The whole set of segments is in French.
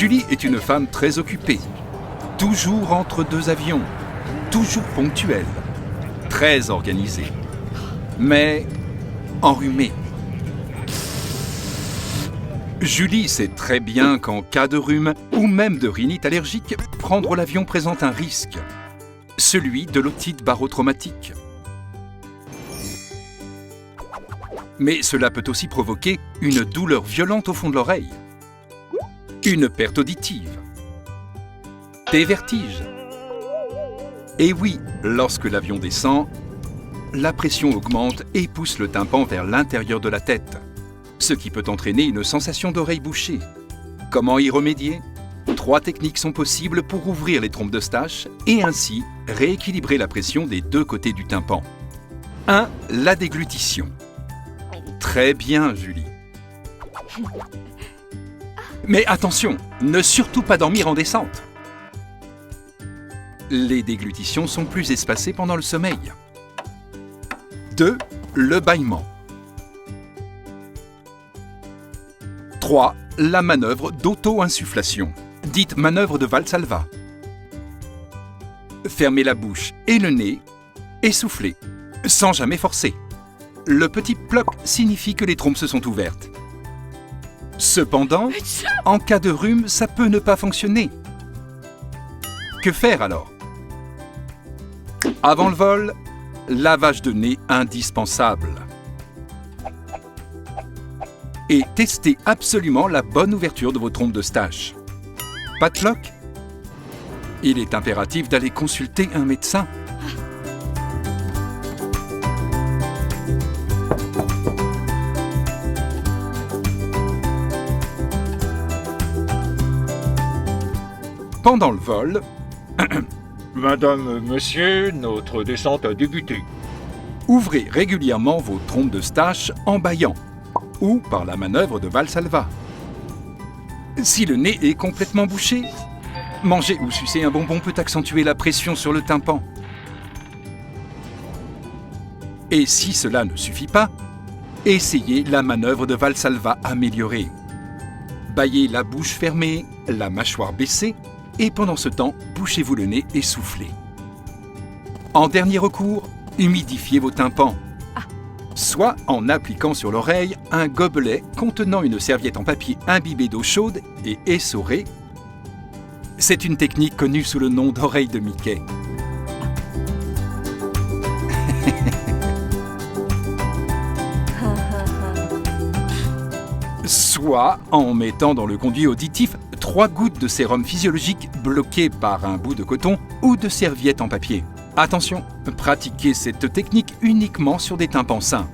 Julie est une femme très occupée, toujours entre deux avions, toujours ponctuelle, très organisée, mais enrhumée. Julie sait très bien qu'en cas de rhume ou même de rhinite allergique, prendre l'avion présente un risque, celui de l'otite barotraumatique. Mais cela peut aussi provoquer une douleur violente au fond de l'oreille, une perte auditive, des vertiges. Et oui, lorsque l'avion descend, la pression augmente et pousse le tympan vers l'intérieur de la tête, ce qui peut entraîner une sensation d'oreille bouchée. Comment y remédier? 3 techniques sont possibles pour ouvrir les trompes d'Eustache et ainsi rééquilibrer la pression des 2 côtés du tympan. 1. La déglutition. Très bien, Julie. Mais attention, ne surtout pas dormir en descente. Les déglutitions sont plus espacées pendant le sommeil. 2. Le bâillement. 3. La manœuvre d'auto-insufflation, dite manœuvre de Valsalva. Fermez la bouche et le nez et soufflez, sans jamais forcer. Le petit ploc signifie que les trompes se sont ouvertes. Cependant, en cas de rhume, ça peut ne pas fonctionner. Que faire alors? Avant le vol, lavage de nez indispensable. Et testez absolument la bonne ouverture de vos trompes d'Eustache. Pas de ploc? Il est impératif d'aller consulter un médecin. Pendant le vol, Madame, monsieur, notre descente a débuté. ouvrez régulièrement vos trompes d'Eustache en bâillant ou par la manœuvre de Valsalva. Si le nez est complètement bouché, manger ou sucer un bonbon peut accentuer la pression sur le tympan. Et si cela ne suffit pas, essayez la manœuvre de Valsalva améliorée. Bâillez la bouche fermée, la mâchoire baissée, et pendant ce temps, bouchez-vous le nez et soufflez. En dernier recours, humidifiez vos tympans, soit en appliquant sur l'oreille un gobelet contenant une serviette en papier imbibée d'eau chaude et essorée. C'est une technique connue sous le nom d'oreille de Mickey. Soit en mettant dans le conduit auditif 3 gouttes de sérum physiologique bloquées par un bout de coton ou de serviette en papier. Attention, pratiquez cette technique uniquement sur des tympans sains.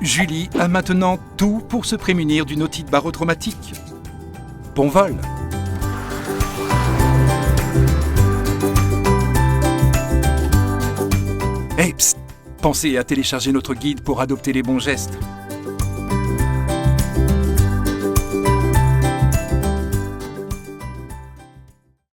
Julie a maintenant tout pour se prémunir d'une otite barotraumatique. Bon vol! Hey, psst, pensez à télécharger notre guide pour adopter les bons gestes.